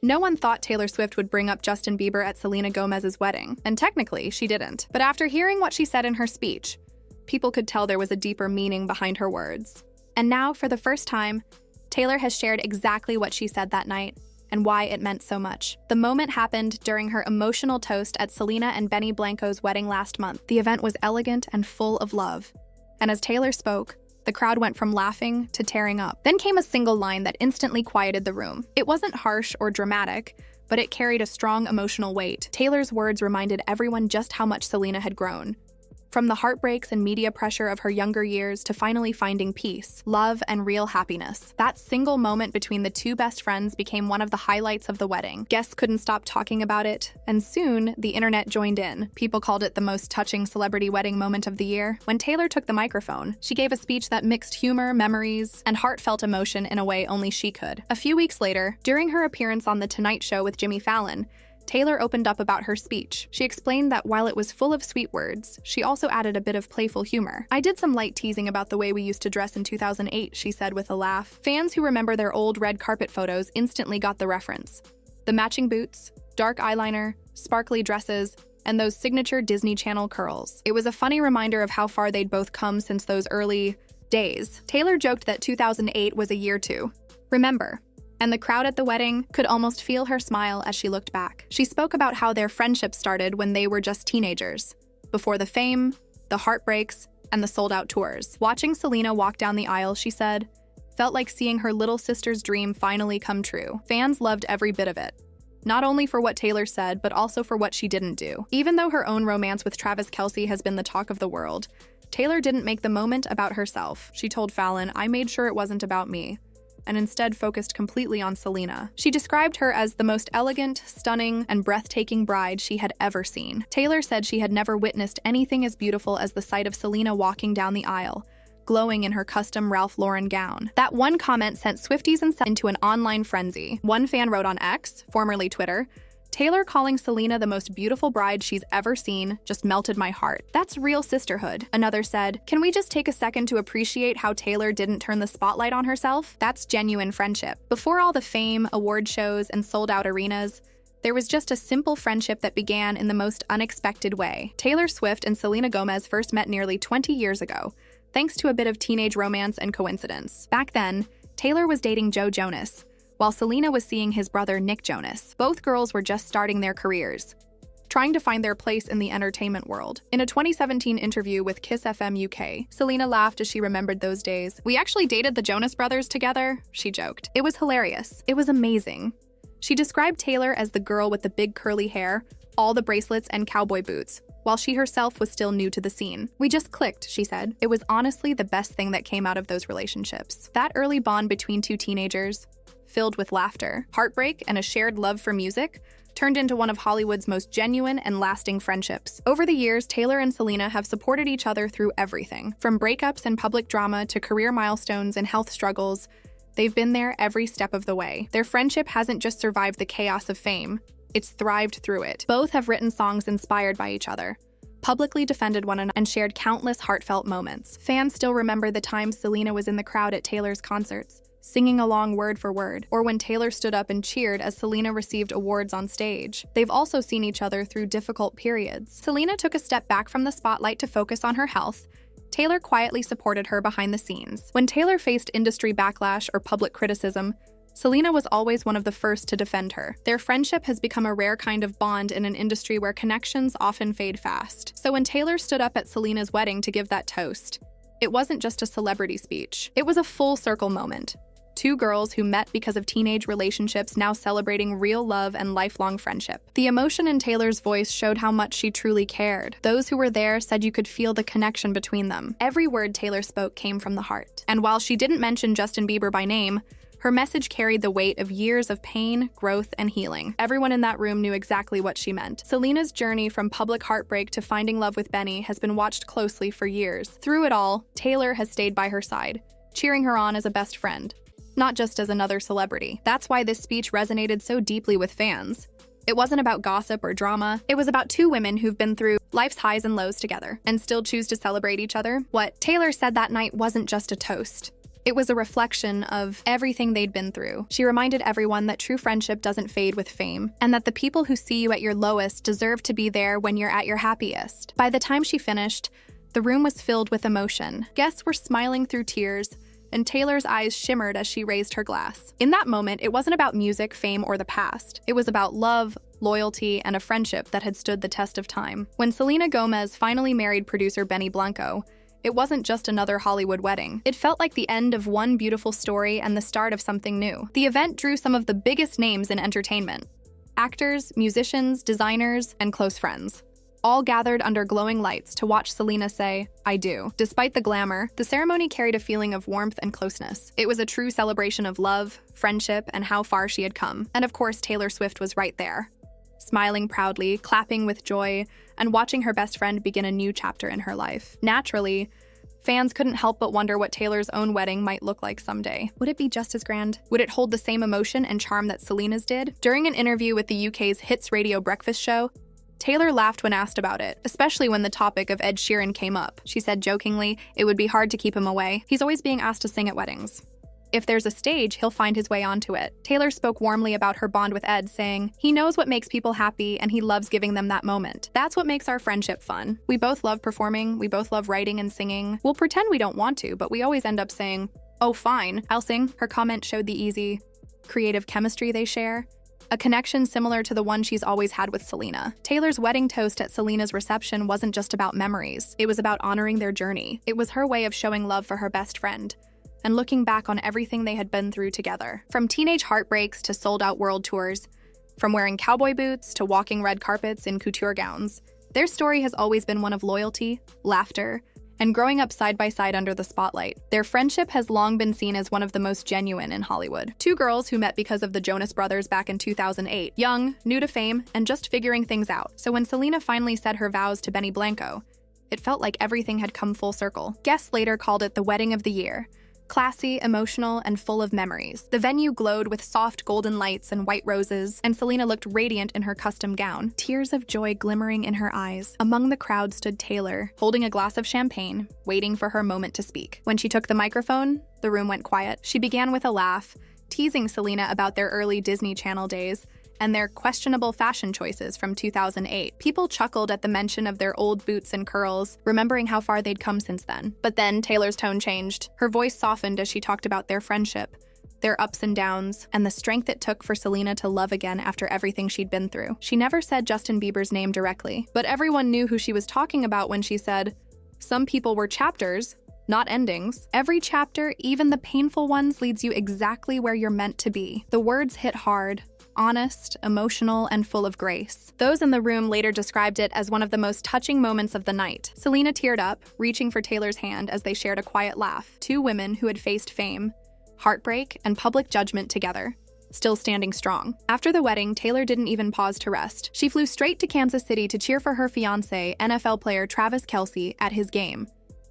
No one thought Taylor Swift would bring up Justin Bieber at Selena Gomez's wedding, and technically, she didn't. But after hearing what she said in her speech, people could tell there was a deeper meaning behind her words. And now, for the first time, Taylor has shared exactly what she said that night and why it meant so much. The moment happened during her emotional toast at Selena and Benny Blanco's wedding last month. The event was elegant and full of love. And as Taylor spoke, the crowd went from laughing to tearing up. Then came a single line that instantly quieted the room. It wasn't harsh or dramatic, but it carried a strong emotional weight. Taylor's words reminded everyone just how much Selena had grown. From the heartbreaks and media pressure of her younger years to finally finding peace, love, and real happiness. That single moment between the two best friends became one of the highlights of the wedding. Guests couldn't stop talking about it, and soon the internet joined in. People called it the most touching celebrity wedding moment of the year. When Taylor took the microphone, she gave a speech that mixed humor, memories, and heartfelt emotion in a way only she could. A few weeks later, during her appearance on The Tonight Show with Jimmy Fallon, Taylor opened up about her speech. She explained that while it was full of sweet words, she also added a bit of playful humor. "I did some light teasing about the way we used to dress in 2008, she said with a laugh. Fans who remember their old red carpet photos instantly got the reference. The matching boots, dark eyeliner, sparkly dresses, and those signature Disney Channel curls. It was a funny reminder of how far they'd both come since those early days." Taylor joked that 2008 was a year to remember. And the crowd at the wedding could almost feel her smile as she looked back. She spoke about how their friendship started when they were just teenagers, before the fame, the heartbreaks, and the sold-out tours. Watching Selena walk down the aisle, she said, felt like seeing her little sister's dream finally come true. Fans loved every bit of it. Not only for what Taylor said, but also for what she didn't do. Even though her own romance with Travis Kelce has been the talk of the world, Taylor didn't make the moment about herself. She told Fallon, "I made sure it wasn't about me," and instead focused completely on Selena. She described her as the most elegant, stunning, and breathtaking bride she had ever seen. Taylor said she had never witnessed anything as beautiful as the sight of Selena walking down the aisle, glowing in her custom Ralph Lauren gown. That one comment sent Swifties into an online frenzy. One fan wrote on X, formerly Twitter, "Taylor calling Selena the most beautiful bride she's ever seen just melted my heart. That's real sisterhood." Another said, "Can we just take a second to appreciate how Taylor didn't turn the spotlight on herself? That's genuine friendship." Before all the fame, award shows, and sold-out arenas, there was just a simple friendship that began in the most unexpected way. Taylor Swift and Selena Gomez first met nearly 20 years ago, thanks to a bit of teenage romance and coincidence. Back then, Taylor was dating Joe Jonas, while Selena was seeing his brother Nick Jonas. Both girls were just starting their careers, trying to find their place in the entertainment world. In a 2017 interview with Kiss FM UK, Selena laughed as she remembered those days. "We actually dated the Jonas Brothers together," she joked. "It was hilarious. It was amazing." She described Taylor as the girl with the big curly hair, all the bracelets and cowboy boots, while she herself was still new to the scene. "We just clicked," she said. "It was honestly the best thing that came out of those relationships." That early bond between two teenagers, filled with laughter, heartbreak, and a shared love for music, turned into one of Hollywood's most genuine and lasting friendships. Over the years, Taylor and Selena have supported each other through everything. From breakups and public drama to career milestones and health struggles, they've been there every step of the way. Their friendship hasn't just survived the chaos of fame, it's thrived through it. Both have written songs inspired by each other, publicly defended one another, and shared countless heartfelt moments. Fans still remember the times Selena was in the crowd at Taylor's concerts, singing along word for word, or when Taylor stood up and cheered as Selena received awards on stage. They've also seen each other through difficult periods. Selena took a step back from the spotlight to focus on her health. Taylor quietly supported her behind the scenes. When Taylor faced industry backlash or public criticism, Selena was always one of the first to defend her. Their friendship has become a rare kind of bond in an industry where connections often fade fast. So when Taylor stood up at Selena's wedding to give that toast, it wasn't just a celebrity speech. It was a full circle moment. Two girls who met because of teenage relationships now celebrating real love and lifelong friendship. The emotion in Taylor's voice showed how much she truly cared. Those who were there said you could feel the connection between them. Every word Taylor spoke came from the heart. And while she didn't mention Justin Bieber by name, her message carried the weight of years of pain, growth, and healing. Everyone in that room knew exactly what she meant. Selena's journey from public heartbreak to finding love with Benny has been watched closely for years. Through it all, Taylor has stayed by her side, cheering her on as a best friend, not just as another celebrity. That's why this speech resonated so deeply with fans. It wasn't about gossip or drama. It was about two women who've been through life's highs and lows together and still choose to celebrate each other. What Taylor said that night wasn't just a toast. It was a reflection of everything they'd been through. She reminded everyone that true friendship doesn't fade with fame, and that the people who see you at your lowest deserve to be there when you're at your happiest. By the time she finished, the room was filled with emotion. Guests were smiling through tears, and Taylor's eyes shimmered as she raised her glass. In that moment, it wasn't about music, fame, or the past. It was about love, loyalty, and a friendship that had stood the test of time. When Selena Gomez finally married producer Benny Blanco, it wasn't just another Hollywood wedding. It felt like the end of one beautiful story and the start of something new. The event drew some of the biggest names in entertainment: actors, musicians, designers, and close friends, all gathered under glowing lights to watch Selena say, "I do." Despite the glamour, the ceremony carried a feeling of warmth and closeness. It was a true celebration of love, friendship, and how far she had come. And of course, Taylor Swift was right there, smiling proudly, clapping with joy, and watching her best friend begin a new chapter in her life. Naturally, fans couldn't help but wonder what Taylor's own wedding might look like someday. Would it be just as grand? Would it hold the same emotion and charm that Selena's did? During an interview with the UK's Hits Radio breakfast show, Taylor laughed when asked about it, especially when the topic of Ed Sheeran came up. She said jokingly, it would be hard to keep him away. He's always being asked to sing at weddings. If there's a stage, he'll find his way onto it. Taylor spoke warmly about her bond with Ed, saying, "He knows what makes people happy, and he loves giving them that moment. That's what makes our friendship fun. We both love performing, we both love writing and singing. We'll pretend we don't want to, but we always end up saying, 'Oh, fine, I'll sing.'" Her comment showed the easy, creative chemistry they share, a connection similar to the one she's always had with Selena. Taylor's wedding toast at Selena's reception wasn't just about memories. It was about honoring their journey. It was her way of showing love for her best friend and looking back on everything they had been through together. From teenage heartbreaks to sold-out world tours, from wearing cowboy boots to walking red carpets in couture gowns, their story has always been one of loyalty, laughter, and growing up side by side under the spotlight. Their friendship has long been seen as one of the most genuine in Hollywood. Two girls who met because of the Jonas Brothers back in 2008, young, new to fame, and just figuring things out. So when Selena finally said her vows to Benny Blanco, it felt like everything had come full circle. Guests later called it the wedding of the year. Classy, emotional, and full of memories. The venue glowed with soft golden lights and white roses, and Selena looked radiant in her custom gown, tears of joy glimmering in her eyes. Among the crowd stood Taylor, holding a glass of champagne, waiting for her moment to speak. When she took the microphone, the room went quiet. She began with a laugh, teasing Selena about their early Disney Channel days and their questionable fashion choices from 2008. People chuckled at the mention of their old boots and curls, remembering how far they'd come since then. But then Taylor's tone changed. Her voice softened as she talked about their friendship, their ups and downs, and the strength it took for Selena to love again after everything she'd been through. She never said Justin Bieber's name directly, but everyone knew who she was talking about when she said, "Some people were chapters, not endings. Every chapter, even the painful ones, leads you exactly where you're meant to be." The words hit hard, honest, emotional, and full of grace. Those in the room later described it as one of the most touching moments of the night. Selena teared up, reaching for Taylor's hand as they shared a quiet laugh. Two women who had faced fame, heartbreak, and public judgment together, still standing strong. After the wedding, Taylor didn't even pause to rest. She flew straight to Kansas City to cheer for her fiancé, NFL player Travis Kelce, at his game,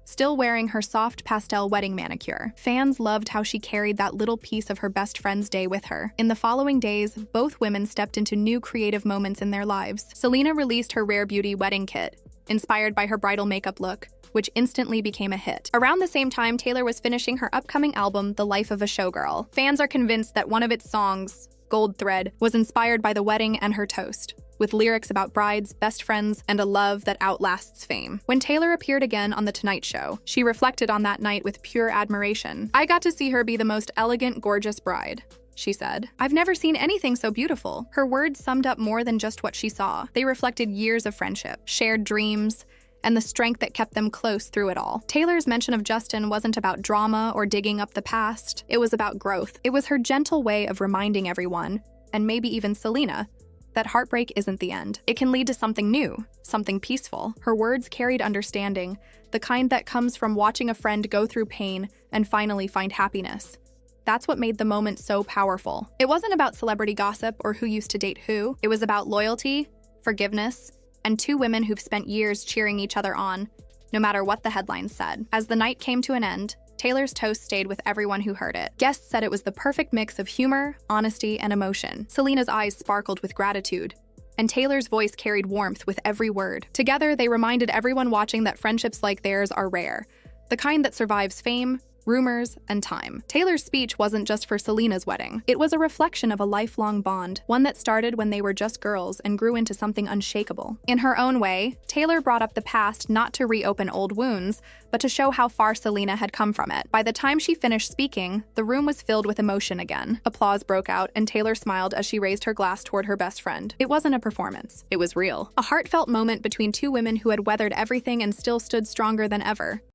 still wearing her soft pastel wedding manicure. Fans loved how she carried that little piece of her best friend's day with her. In the following days, both women stepped into new creative moments in their lives. Selena released her Rare Beauty wedding kit, inspired by her bridal makeup look, which instantly became a hit. Around the same time, Taylor was finishing her upcoming album, The Life of a Showgirl. Fans are convinced that one of its songs, Gold Thread, was inspired by the wedding and her toast, with lyrics about brides, best friends, and a love that outlasts fame. When Taylor appeared again on The Tonight Show, she reflected on that night with pure admiration. "I got to see her be the most elegant, gorgeous bride," she said. "I've never seen anything so beautiful." Her words summed up more than just what she saw. They reflected years of friendship, shared dreams, and the strength that kept them close through it all. Taylor's mention of Justin wasn't about drama or digging up the past. It was about growth. It was her gentle way of reminding everyone, and maybe even Selena, that heartbreak isn't the end. It can lead to something new, something peaceful. Her words carried understanding, the kind that comes from watching a friend go through pain and finally find happiness. That's what made the moment so powerful. It wasn't about celebrity gossip or who used to date who. It was about loyalty, forgiveness, and two women who've spent years cheering each other on, no matter what the headlines said. As the night came to an end, Taylor's toast stayed with everyone who heard it. Guests said it was the perfect mix of humor, honesty, and emotion. Selena's eyes sparkled with gratitude, and Taylor's voice carried warmth with every word. Together, they reminded everyone watching that friendships like theirs are rare, the kind that survives fame, rumors, and time. Taylor's speech wasn't just for Selena's wedding. It was a reflection of a lifelong bond, one that started when they were just girls and grew into something unshakable. In her own way, Taylor brought up the past not to reopen old wounds, but to show how far Selena had come from it. By the time she finished speaking, the room was filled with emotion again. Applause broke out, and Taylor smiled as she raised her glass toward her best friend. It wasn't a performance. It was real. A heartfelt moment between two women who had weathered everything and still stood stronger than ever.